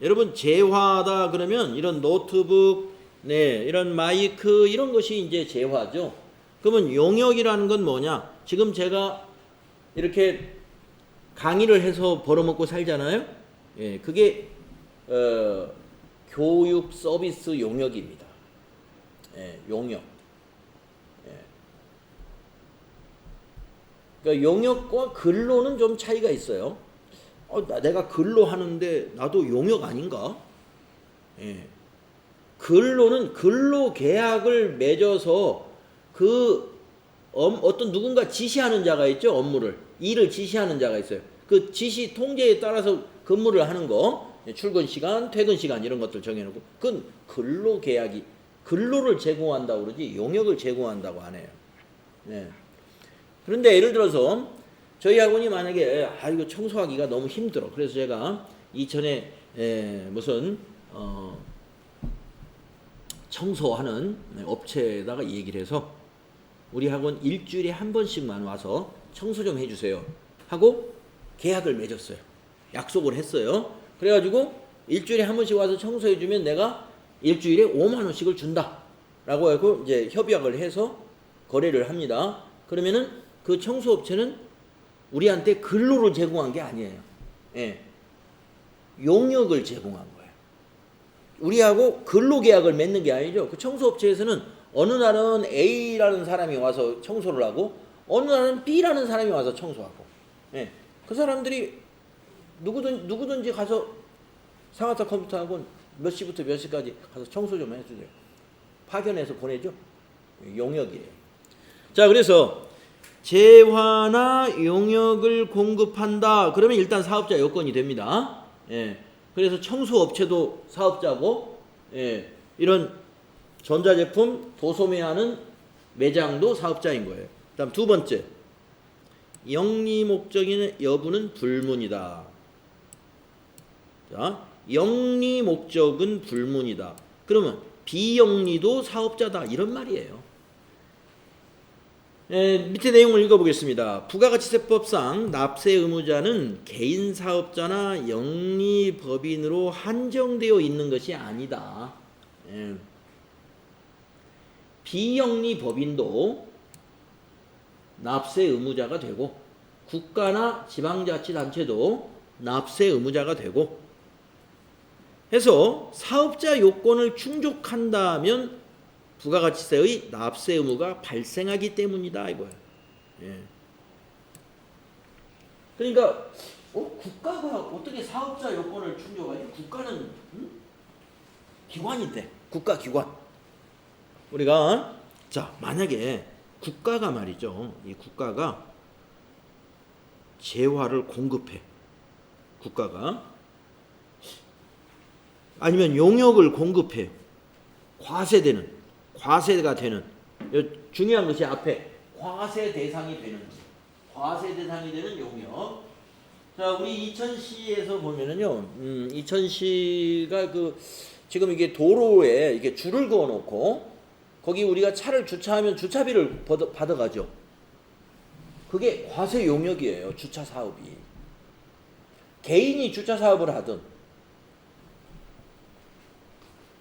여러분, 재화다 그러면 이런 노트북, 이런 마이크, 이런 것이 이제 재화죠. 그러면 용역이라는 건 뭐냐? 지금 제가 이렇게 강의를 해서 벌어먹고 살잖아요. 그게 교육 서비스 용역입니다. 용역. 그러니까 용역과 근로는 좀 차이가 있어요. 내가 근로 하는데 나도 용역 아닌가? 근로는 근로 계약을 맺어서 어떤 누군가 지시하는 자가 있죠. 업무를, 일을 지시하는 자가 있어요. 그 지시 통제에 따라서 근무를 하는 거, 출근 시간, 퇴근 시간 이런 것들 정해놓고 그건 근로 계약이 근로를 제공한다고 그러지 용역을 제공한다고 안 해요. 네. 그런데 예를 들어서 저희 학원이 만약에 이거 청소하기가 너무 힘들어. 그래서 제가 이전에 무슨 청소하는 업체에다가 얘기를 해서 우리 학원 일주일에 한 번씩만 와서 청소 좀 해주세요 하고 계약을 맺었어요. 약속을 했어요. 그래가지고 일주일에 한 번씩 와서 청소해주면 내가 일주일에 5만 원씩을 준다 라고 하고 이제 협약을 해서 거래를 합니다. 그러면은 그 청소업체는 우리한테 근로를 제공한 게 아니에요. 예. 용역을 제공한 거예요. 우리하고 근로계약을 맺는 게 아니죠. 그 청소업체에서는 어느 날은 A라는 사람이 와서 청소를 하고 어느 날은 B라는 사람이 와서 청소하고 예. 그 사람들이 누구든지 가서 상하사 컴퓨터 학원 몇 시부터 몇 시까지 가서 청소 좀 해주세요. 파견해서 보내죠. 용역이에요. 자, 그래서 재화나 용역을 공급한다. 그러면 일단 사업자 요건이 됩니다. 예. 그래서 청소업체도 사업자고, 예. 이런 전자제품 도소매하는 매장도 사업자인 거예요. 그다음 두 번째, 영리 목적인 여부는 불문이다. 자, 영리 목적은 불문이다. 그러면 비영리도 사업자다 이런 말이에요. 밑에 내용을 읽어보겠습니다. 부가가치세법상 납세 의무자는 개인 사업자나 영리법인으로 한정되어 있는 것이 아니다. 비영리법인도 납세 의무자가 되고 국가나 지방자치단체도 납세 의무자가 되고 해서 사업자 요건을 충족한다면 부가가치세의 납세 의무가 발생하기 때문이다 이거예요. 예. 그러니까 국가가 어떻게 사업자 요건을 충족하지? 국가는 기관인데 국가기관. 우리가 자 만약에 국가가 말이죠. 이 국가가 재화를 공급해. 국가가 아니면 용역을 공급해요. 과세가 되는 중요한 것이 앞에 과세 대상이 되는 거예요. 과세 대상이 되는 용역. 자, 우리 이천시에서 보면은요, 이천시가 지금 이게 도로에 이게 줄을 그어놓고 거기 우리가 차를 주차하면 주차비를 받아가죠. 그게 과세 용역이에요. 주차 사업이. 개인이 주차 사업을 하든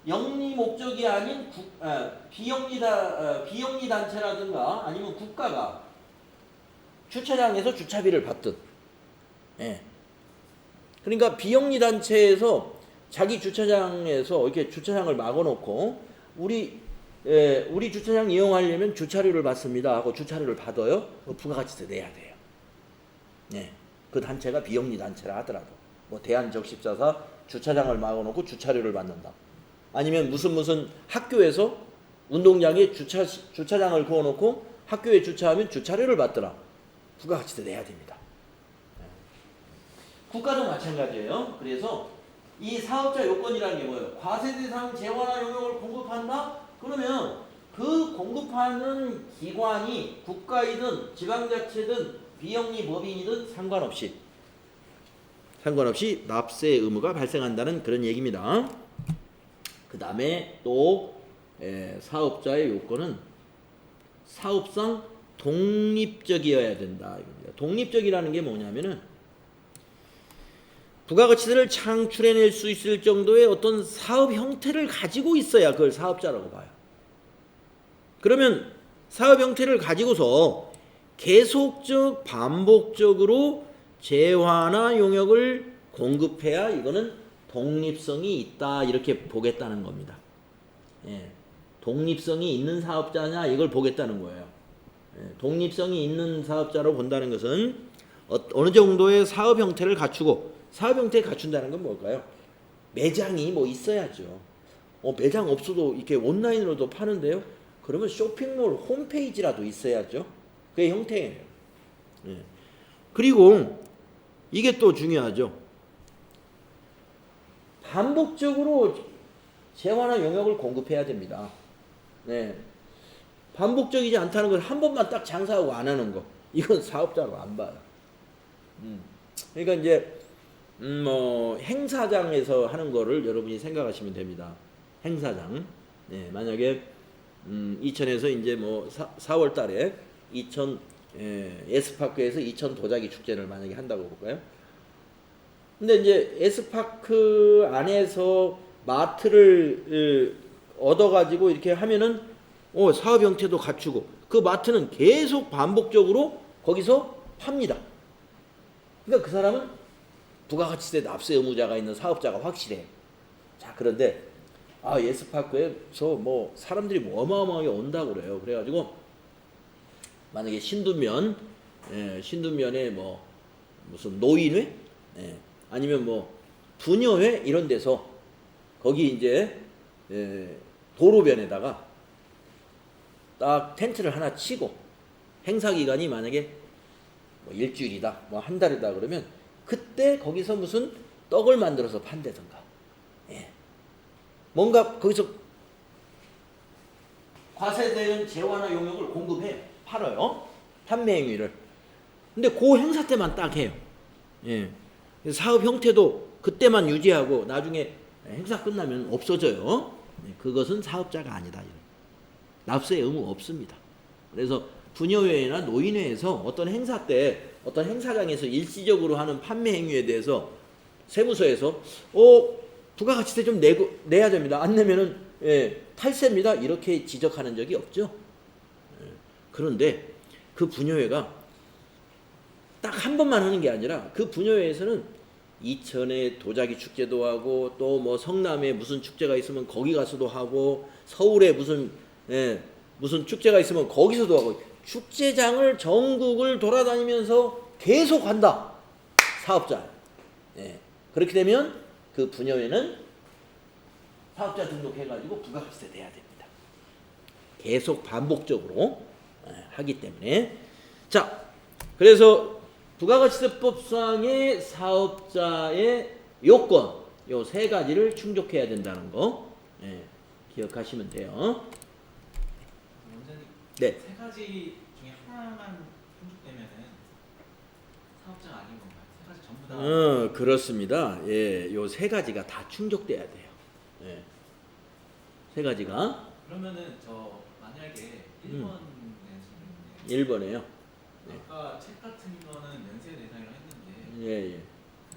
영리 목적이 아닌 비영리 단체라든가 아니면 국가가 주차장에서 주차비를 받든, 예. 그러니까 비영리 단체에서 자기 주차장에서 이렇게 주차장을 막아놓고 우리 주차장 이용하려면 주차료를 받습니다 하고 주차료를 받아요. 부가가치세 내야 돼요. 예. 그 단체가 비영리 단체라 하더라도 뭐 대한적십자사 주차장을 막아놓고 주차료를 받는다. 아니면 무슨 학교에서 운동장에 주차장을 그어놓고 학교에 주차하면 주차료를 받더라. 부가가치세 내야 됩니다. 국가도 마찬가지예요. 그래서 이 사업자 요건이라는 게 뭐예요? 과세 대상 재화나 용역을 공급한다? 그러면 그 공급하는 기관이 국가이든 지방자치든 비영리 법인이든 상관없이 납세 의무가 발생한다는 그런 얘기입니다. 그 다음에 또 사업자의 요건은 사업상 독립적이어야 된다. 독립적이라는 게 뭐냐면은 부가가치세를 창출해낼 수 있을 정도의 어떤 사업 형태를 가지고 있어야 그걸 사업자라고 봐요. 그러면 사업 형태를 가지고서 계속적 반복적으로 재화나 용역을 공급해야 이거는 독립성이 있다 이렇게 보겠다는 겁니다. 예. 독립성이 있는 사업자냐 이걸 보겠다는 거예요. 예. 독립성이 있는 사업자로 본다는 것은 어느 정도의 사업 형태를 갖추고 사업 형태 갖춘다는 건 뭘까요? 매장이 뭐 있어야죠. 매장 없어도 이렇게 온라인으로도 파는데요. 그러면 쇼핑몰 홈페이지라도 있어야죠. 그게 형태예요. 예. 그리고 이게 또 중요하죠. 반복적으로 재화나 용역을 공급해야 됩니다. 네. 반복적이지 않다는 건 한 번만 딱 장사하고 안 하는 거. 이건 사업자로 안 봐요. 그러니까 이제 뭐 행사장에서 하는 거를 여러분이 생각하시면 됩니다. 행사장. 네, 만약에 이천에서 이제 뭐 4월 달에 이천 S파크에서 이천 도자기 축제를 만약에 한다고 볼까요? 근데 이제 S파크 안에서 마트를 얻어가지고 이렇게 하면은 사업 형태도 갖추고 그 마트는 계속 반복적으로 거기서 팝니다. 그러니까 그 사람은 부가가치세 납세 의무자가 있는 사업자가 확실해. 자, 그런데 S파크에서 뭐 사람들이 뭐 어마어마하게 온다고 그래요. 그래가지고 만약에 신둔면에 뭐 무슨 노인회, 아니면 뭐 부녀회 이런 데서 거기 이제 도로변에다가 딱 텐트를 하나 치고 행사 기간이 만약에 뭐 일주일이다, 뭐 한 달이다 그러면 그때 거기서 무슨 떡을 만들어서 판다든가, 뭔가 거기서 과세되는 재화나 용역을 공급해요. 팔아요. 판매 행위를. 근데 그 행사 때만 딱 해요. 사업 형태도 그때만 유지하고 나중에 행사 끝나면 없어져요. 그것은 사업자가 아니다. 납세 의무 없습니다. 그래서 부녀회나 노인회에서 어떤 행사 때 어떤 행사장에서 일시적으로 하는 판매 행위에 대해서 세무서에서 부가가치세 좀 내야 됩니다. 안 내면은 탈세입니다. 이렇게 지적하는 적이 없죠. 그런데 그 부녀회가 딱 한 번만 하는 게 아니라 그 부녀회에서는 이천에 도자기 축제도 하고 또 뭐 성남에 무슨 축제가 있으면 거기 가서도 하고 서울에 무슨 축제가 있으면 거기서도 하고 축제장을 전국을 돌아다니면서 계속 한다. 사업자. 그렇게 되면 그 부녀회는 사업자 등록해가지고 부가가치세 내야 됩니다. 계속 반복적으로 하기 때문에. 자, 그래서 부가가치세법상의 사업자의 요건 요 세 가지를 충족해야 된다는 거 기억하시면 돼요. 원장님, 네. 세 가지 중에 하나만 충족되면은 사업자가 아닌 건가요? 세 가지 전부 다? 그렇습니다. 요 세 가지가 다 충족돼야 돼요. 세 가지가. 그러면은 저 만약에 1번 내시는데 1번에요. 아까 책 같은 거는 면세 대상이라고 했는데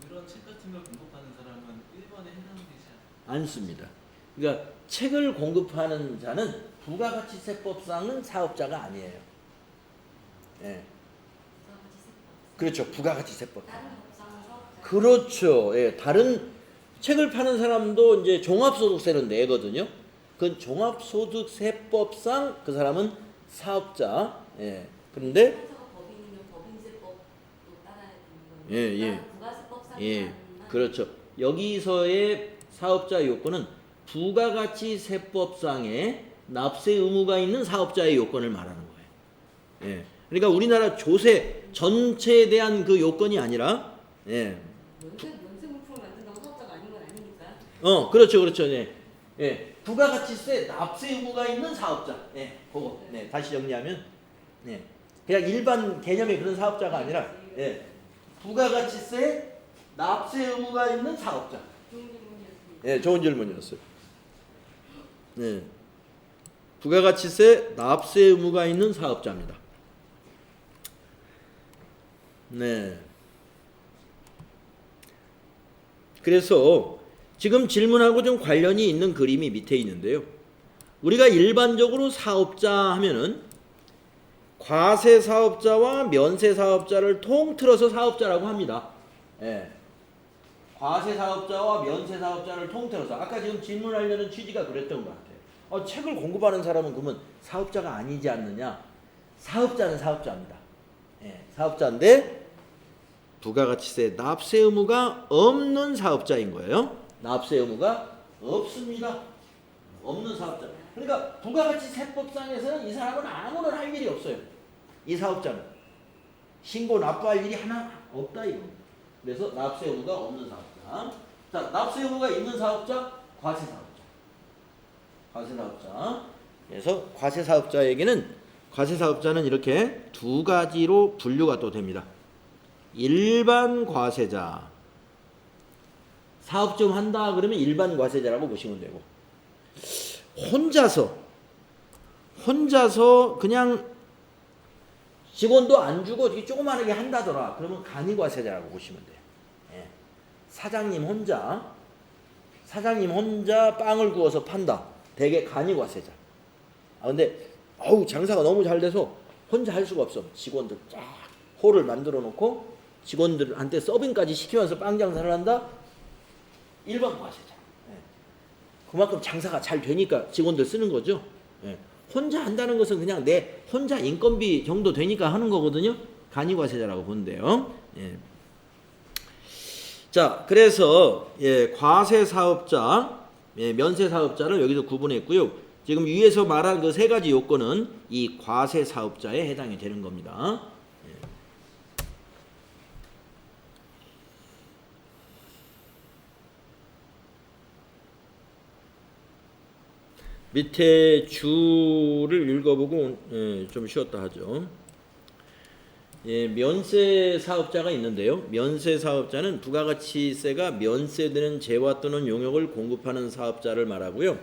그런 책 같은 걸 공급하는 사람은 1번에 해당되지 않습니다. 그러니까 책을 공급하는 자는 부가가치세법상은 사업자가 아니에요. 그렇죠. 부가가치세법. 그렇죠. 다른 책을 파는 사람도 이제 종합소득세를 내거든요. 그 종합소득세법상 그 사람은 사업자. 그런데 그렇죠. 여기서의 사업자 요건은 부가가치세법상의 납세 의무가 있는 사업자의 요건을 말하는 거예요. 그러니까 우리나라 조세 전체에 대한 그 요건이 아니라 면세물품을 만든다고 사업자가 아닌 건 아니니까. 그렇죠. 부가가치세 납세 의무가 있는 사업자. 그거. 다시 정리하면 그냥 일반 개념의 그런 사업자가 아니라 부가가치세 납세 의무가 있는 사업자. 좋은 질문이었어요. 부가가치세 납세 의무가 있는 사업자입니다. 그래서 지금 질문하고 좀 관련이 있는 그림이 밑에 있는데요. 우리가 일반적으로 사업자 하면은 과세 사업자와 면세 사업자를 통틀어서 사업자라고 합니다. 과세 사업자와 면세 사업자를 통틀어서 아까 지금 질문하려는 취지가 그랬던 것 같아요. 책을 공급하는 사람은 그러면 사업자가 아니지 않느냐? 사업자는 사업자입니다. 사업자인데 부가가치세 납세 의무가 없는 사업자인 거예요. 납세 의무가 없습니다. 없는 사업자. 그러니까 부가가치세법상에서는 이 사람은 아무런 할 일이 없어요. 이 사업자는 신고 납부할 일이 하나 없다 이거. 그래서 납세 의무가 없는 사업자. 자, 납세 의무가 있는 사업자, 과세 사업자. 과세 사업자. 그래서 과세 사업자는 이렇게 두 가지로 분류가 또 됩니다. 일반 과세자. 사업 좀 한다 그러면 일반 과세자라고 보시면 되고, 혼자서 그냥 직원도 안 주고 되게 조그마하게 한다더라 그러면 간이과세자라고 보시면 돼요. 예. 사장님 혼자 빵을 구워서 판다. 되게 간이과세자. 아 근데 장사가 너무 잘 돼서 혼자 할 수가 없어. 직원들 쫙 홀을 만들어 놓고 직원들한테 서빙까지 시키면서 빵 장사를 한다. 일반 과세자. 예. 그만큼 장사가 잘 되니까 직원들 쓰는 거죠. 예. 혼자 한다는 것은 그냥 내 혼자 인건비 정도 되니까 하는 거거든요. 간이과세자라고 본대요. 예. 자, 그래서 과세 사업자, 면세 사업자를 여기서 구분했고요. 지금 위에서 말한 그 세 가지 요건은 이 과세 사업자에 해당이 되는 겁니다. 밑에 주를 읽어보고 좀 쉬었다 하죠. 면세 사업자가 있는데요. 면세 사업자는 부가가치세가 면세되는 재화 또는 용역을 공급하는 사업자를 말하고요.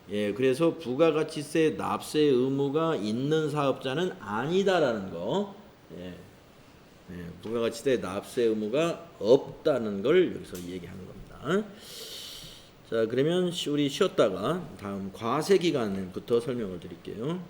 그래서 부가가치세 납세 의무가 있는 사업자는 아니다라는 거. 부가가치세 납세 의무가 없다는 걸 여기서 얘기하는 겁니다. 자, 그러면 우리 쉬었다가 다음 과세 기간부터 설명을 드릴게요.